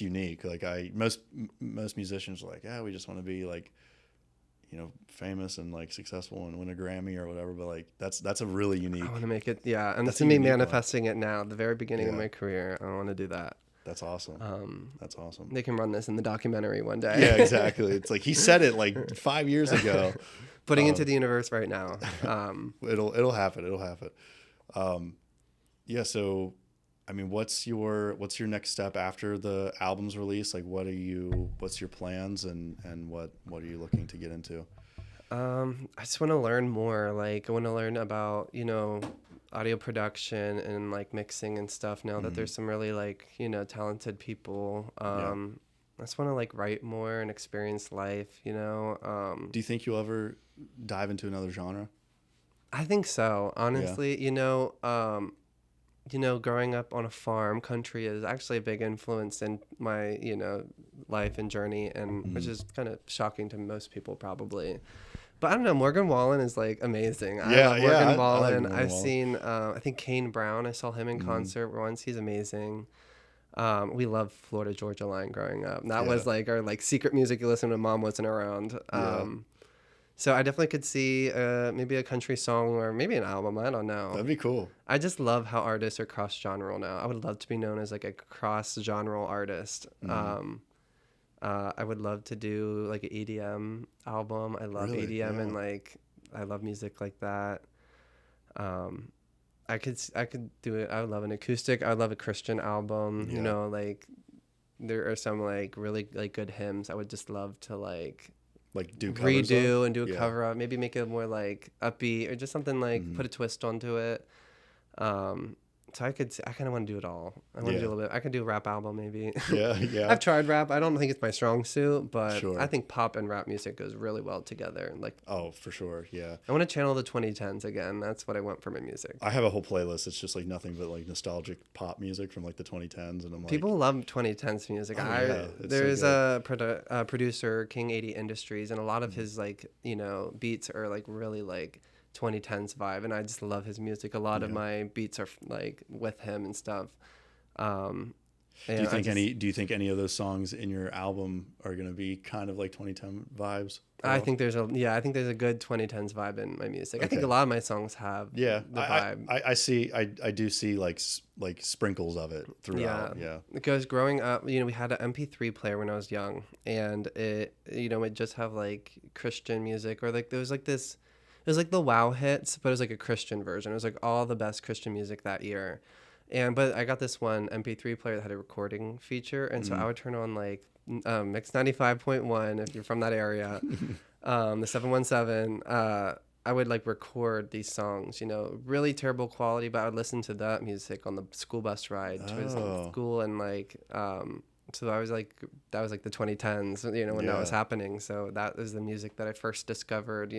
unique. Like most musicians are like, yeah, we just want to be like, famous and like successful and win a Grammy or whatever. But like that's a really unique. I want to make it. Yeah, and to me manifesting it now, the very beginning of my career, I want to do that. That's awesome. That's awesome. They can run this in the documentary one day. Yeah, exactly. It's like he said it like 5 years ago. Putting into the universe right now. It'll happen. It'll happen. So, I mean, what's your next step after the album's release? Like, what's your plans and what are you looking to get into? I just want to learn more. Like, I want to learn about, audio production and like mixing and stuff now that there's some really like, talented people. I just want to like write more and experience life, Do you think you'll ever dive into another genre? I think so. Honestly, growing up on a farm, country is actually a big influence in my, life and journey, and which is kind of shocking to most people probably. But I don't know, Morgan Wallen is like amazing. I love Morgan Wallen. I've seen, I think Kane Brown. I saw him in concert once. He's amazing. We loved Florida Georgia Line growing up. That Yeah. was like our like secret music you listen when mom wasn't around. So I definitely could see maybe a country song or maybe an album. I don't know. That'd be cool. I just love how artists are cross-genre now. I would love to be known as like a cross-genre artist. I would love to do like an EDM album. I love Really? EDM Yeah. and like I love music like that. I could do it. I would love an acoustic. I would love a Christian album. Yeah. You know, like there are some like really like good hymns. I would just love to like Like do covers redo of? and do a Yeah. cover up. Maybe make it more like upbeat or just something like put a twist onto it. So I kind of want to do it all. I want to do a little bit. I could do a rap album maybe. Yeah, yeah. I've tried rap. I don't think it's my strong suit, but Sure. I think pop and rap music goes really well together. Like Oh, for sure. Yeah. I want to channel the 2010s again. That's what I want for my music. I have a whole playlist. It's just like nothing but like nostalgic pop music from like the 2010s, and I'm like, People love 2010s music. Oh, yeah. It's so There's good. a producer, King 80 Industries, and a lot of his like beats are like really like 2010s vibe, and I just love his music. A lot of my beats are like with him and stuff. Do you think any of those songs in your album are going to be kind of like 2010 vibes? I think there's a good 2010s vibe in my music. I think Okay. a lot of my songs have the vibe. I do see like sprinkles of it throughout. Yeah. Because growing up, we had an MP3 player when I was young, and it just have like Christian music, or like there was like this, it was like the WoW hits, but it was like a Christian version. It was like all the best Christian music that year. But I got this one MP3 player that had a recording feature, and so I would turn on like Mix 95.1 if you're from that area, the 717. I would like record these songs, really terrible quality, but I would listen to that music on the school bus ride to school, and like so I was like, that was like the 2010s, when that was happening. So that is the music that I first discovered,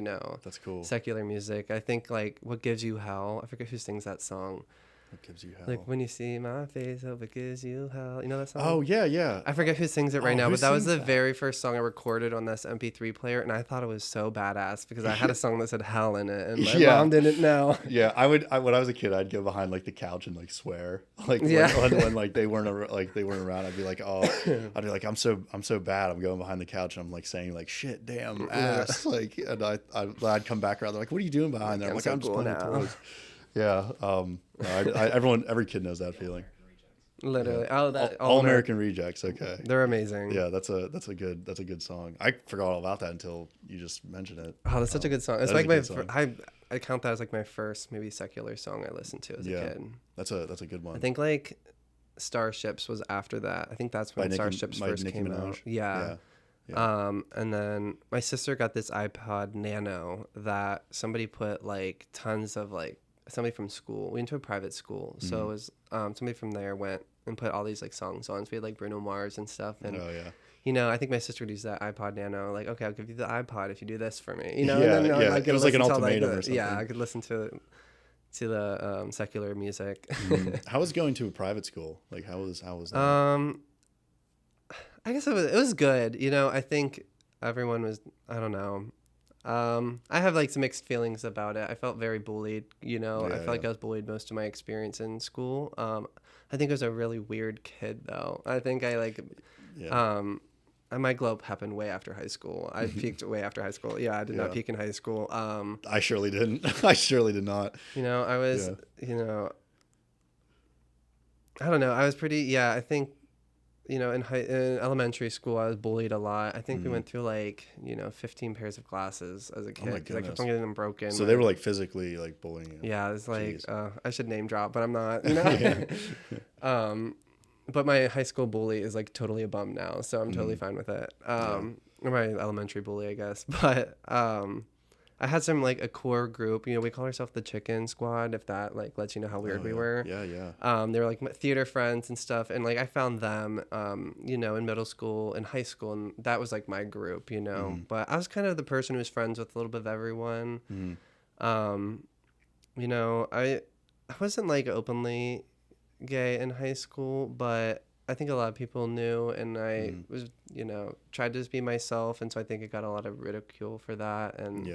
That's cool. secular music. I think like What Gives You Hell, I forget who sings that song. What gives you hell? Like when you see my face, hope it gives you hell. You know that song? Oh yeah, yeah. I forget who sings it right now, who but that was sings the that? very first song I recorded on this MP3 player, and I thought it was so badass because I had a song that said hell in it, and my Yeah. mom didn't know. Yeah, when I was a kid, I'd go behind like the couch and like swear, like Yeah. when like they weren't around. I'd be like, I'm so bad. I'm going behind the couch and I'm like saying like shit, damn, ass, like, and I'd come back around. They're like, what are you doing behind there? I'm I'm like, so I'm just cool playing now. toys. Yeah. Every kid knows that feeling. Literally. Oh, that All American Rejects. Okay. They're amazing. Yeah, that's a good song. I forgot all about that until you just mentioned it. Oh, that's such a good song. It's that like is a my good song. I count that as like my first maybe secular song I listened to as a kid. That's a good one. I think like Starships was after that. I think that's when Starships first Nicki came Minaj. out. Yeah. And then my sister got this iPod Nano that somebody put like tons of like somebody from school. We went to a private school, so it was somebody from there went and put all these like songs on. So we had like Bruno Mars and stuff. And I think my sister would use that iPod Nano. Like, okay, I'll give you the iPod if you do this for me. And then I'd It was like an listen to, ultimatum the- or something. Yeah, I could listen to the secular music. How was going to a private school? Like, how was that? I guess it was good. I think everyone was, I don't know. I have like some mixed feelings about it. I felt very bullied, I felt like I was bullied most of my experience in school. I think I was a really weird kid though. I think I like, and my glow up happened way after high school. I peaked way after high school. Yeah, I did not peak in high school. I surely didn't. I surely did not. I was, I don't know. I was pretty, I think, in elementary school, I was bullied a lot. I think we went through like, 15 pairs of glasses as a kid because I kept on getting them broken. So they were like physically like bullying you. Yeah, it's like, I should name drop, but I'm not, But my high school bully is like totally a bum now, so I'm totally fine with it. Or my elementary bully, I guess. But I had some like a core group. We call ourselves the Chicken Squad, if that like lets you know how weird we were. Yeah. They were like my theater friends and stuff, and like I found them, in middle school and high school, and that was like my group, But I was kind of the person who was friends with a little bit of everyone. I wasn't like openly gay in high school, but I think a lot of people knew, and I was, tried to just be myself, and so I think I got a lot of ridicule for that, and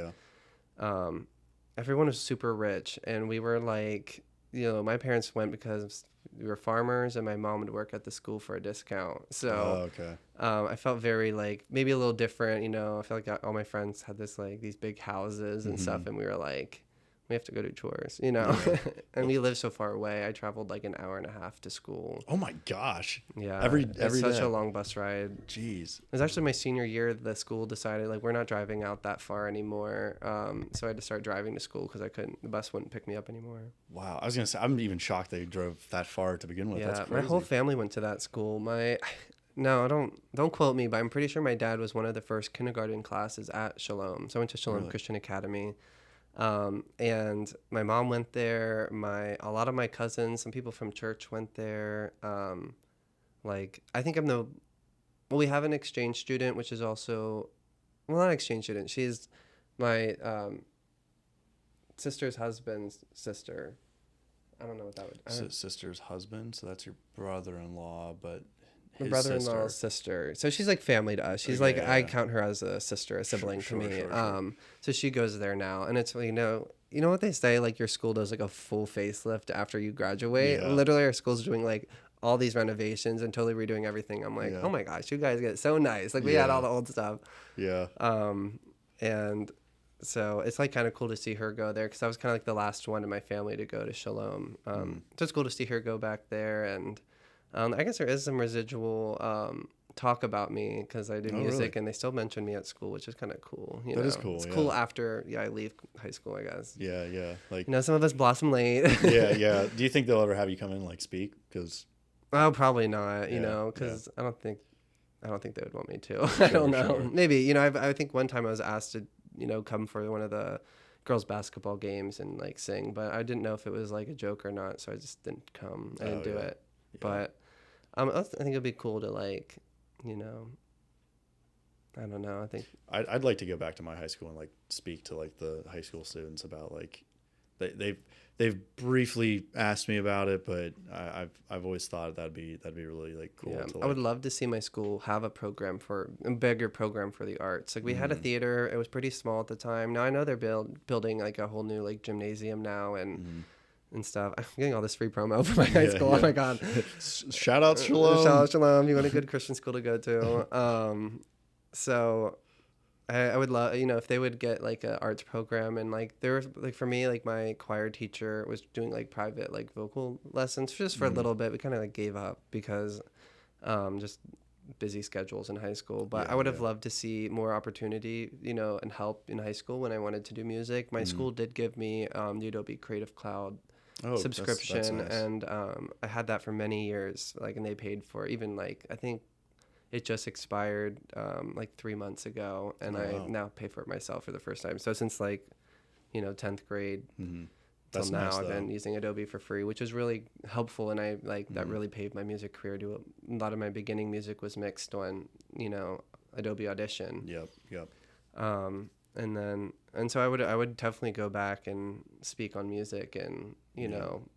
everyone was super rich, and we were like, my parents went because we were farmers and my mom would work at the school for a discount. So okay. I felt very like maybe a little different, I felt like all my friends had this like these big houses and stuff, and we were like, we have to go do chores, Yeah. and we live so far away. I traveled like an hour and a half to school. Oh my gosh. Yeah, Every it's such day. a long bus ride. Jeez. It was actually my senior year. The school decided like we're not driving out that far anymore. So I had to start driving to school because the bus wouldn't pick me up anymore. Wow. I was gonna say, I'm even shocked they drove that far to begin with. Yeah, That's crazy. my whole family went to that school. No, don't quote me, but I'm pretty sure my dad was one of the first kindergarten classes at Shalom. So I went to Shalom Really? Christian Academy. And my mom went there. A lot of my cousins, some people from church went there. Like I think we have an exchange student, which is also, well, not exchange student. She's my sister's husband's sister. I don't know what that would. Sister's husband, so that's your brother-in-law, but My his brother-in-law's sister. So she's like family to us. She's Okay, like, yeah, I yeah. count her as a sister, a sibling Sure, to me. sure. So she goes there now, and it's you know what they say, like your school does like a full facelift after you graduate. Yeah. Literally, our school's doing like all these renovations and totally redoing everything. I'm like, Yeah. oh my gosh, you guys get so nice. Like we had Yeah. all the old stuff. Yeah. And so it's like kind of cool to see her go there because I was kind of like the last one in my family to go to Shalom. So it's cool to see her go back there, and I guess there is some residual talk about me because I do Oh, music, really? and they still mention me at school, which is kind of cool. That is cool, It's yeah. cool after I leave high school, I guess. Yeah. Like, Some of us blossom late. yeah. Do you think they'll ever have you come in and like speak? Because Oh, probably not. Yeah, Because I don't think they would want me to. I don't know. Sure. Maybe I think one time I was asked to come for one of the girls basketball games and like sing, but I didn't know if it was like a joke or not, so I just didn't come. I didn't do yeah. it. Yeah. But I think it'd be cool to like I don't know. I think I'd like to go back to my high school and like speak to like the high school students about like they've briefly asked me about it, but I've always thought that'd be really like cool. yeah, To, I would like, love to see my school have a bigger program for the arts. Like we had a theater. It was pretty small at the time. Now I know they're building like a whole new like gymnasium now and stuff. I'm getting all this free promo for my high school. yeah. Oh my god. Shout out Shalom. Shout out Shalom. You want a good Christian school to go to. So I would love, if they would get like an arts program, and like there was like for me, like my choir teacher was doing like private like vocal lessons just for a little bit. We kind of like gave up because just busy schedules in high school. But Yeah, I would have yeah. loved to see more opportunity, and help in high school when I wanted to do music. My school did give me the Adobe Creative Cloud subscription, that's nice. and I had that for many years, like, and they paid for even like I think it just expired like 3 months ago, and Oh, I wow. now pay for it myself for the first time. So since like 10th grade till That's now, nice, I've been though. using Adobe for free, which is really helpful, and I like that really paved my music career. To a lot of my beginning music was mixed on Adobe Audition. Yep. And so I would definitely go back and speak on music and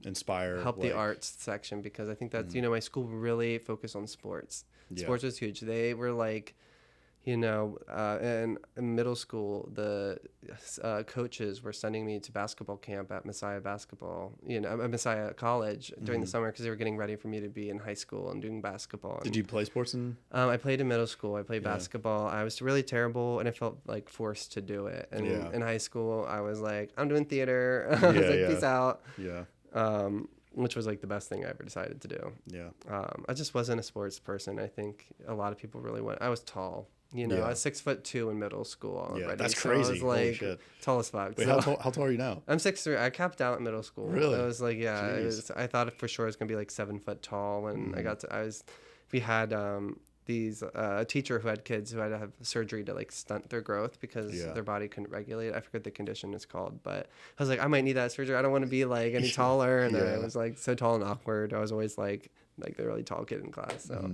Inspire, help the like- arts section, because I think that's my school really focused on sports. Yeah. Sports was huge. They were like in middle school, the coaches were sending me to basketball camp at Messiah Messiah College during the summer, because they were getting ready for me to be in high school and doing basketball. Did you play sports in? I played in middle school. I played basketball. I was really terrible, and I felt like forced to do it. And Yeah. in high school, I was like, I'm doing theater. I was like, peace out. Yeah. Which was like the best thing I ever decided to do. Yeah. I just wasn't a sports person. I think a lot of people really went. I was tall. I Yeah. was 6'2" in middle school already. Yeah, that's so I crazy. was Holy like shit. tall as fuck. Wait, So- how tall are you now? I'm 6'3". I capped out in middle school. Really? I was like, Jeez. I thought for sure it was gonna be like 7 foot tall, and we had a teacher who had kids who had to have surgery to like stunt their growth because Yeah. their body couldn't regulate it. I forget the condition it's called, but I was like, I might need that surgery. I don't want to be like any taller, and I Yeah. was like so tall and awkward. I was always like the really tall kid in class. So,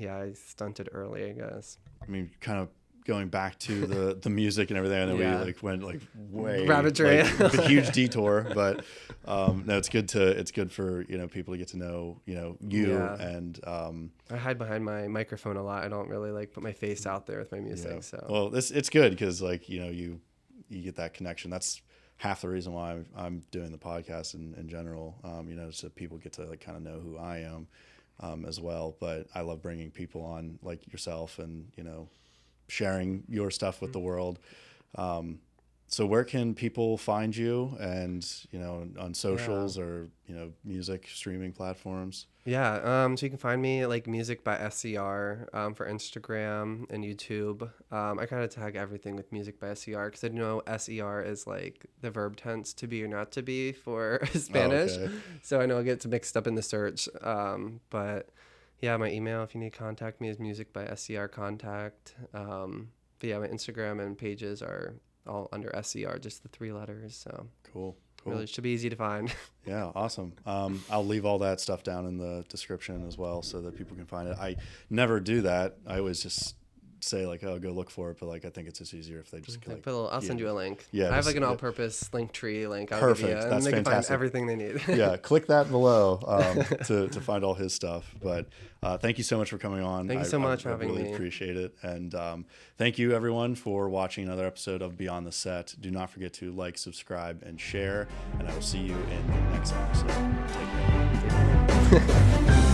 I stunted early, I guess. I mean, kind of going back to the music and everything, and then Yeah. we like went like way Rabbit trail. like, a huge detour, but no, it's good for people to get to know you Yeah. and I hide behind my microphone a lot. I don't really like put my face out there with my music. yeah. So Well, it's good because like you get that connection. That's half the reason why I'm doing the podcast in general, so people get to like kind of know who I am as well. But I love bringing people on like yourself and, sharing your stuff with the world. So where can people find you and, on socials or, music streaming platforms? Yeah. So you can find me like Music by SCR for Instagram and YouTube. I kind of tag everything with Music by SCR because I know SER is like the verb tense to be or not to be for Spanish. Oh, okay. So I know it gets mixed up in the search. But yeah, my email, if you need to contact me, is Music by SCR contact. But yeah, my Instagram and pages are all under SCR, just the 3 letters. So Cool. really should be easy to find. Yeah, awesome. I'll leave all that stuff down in the description as well so that people can find it. I never do that. I always just say like, oh, go look for it. But like, I think it's just easier if they just like, I'll send you a link. Yeah, I have like an all-purpose link tree link. I'll perfect. Give you, and That's they can fantastic. find everything they need. Yeah, click that below to find all his stuff. But thank you so much for coming on. Thank you so much for I having really me. Appreciate it. And thank you everyone for watching another episode of Beyond the Set. Do not forget to like, subscribe, and share. And I will see you in the next episode. Take care.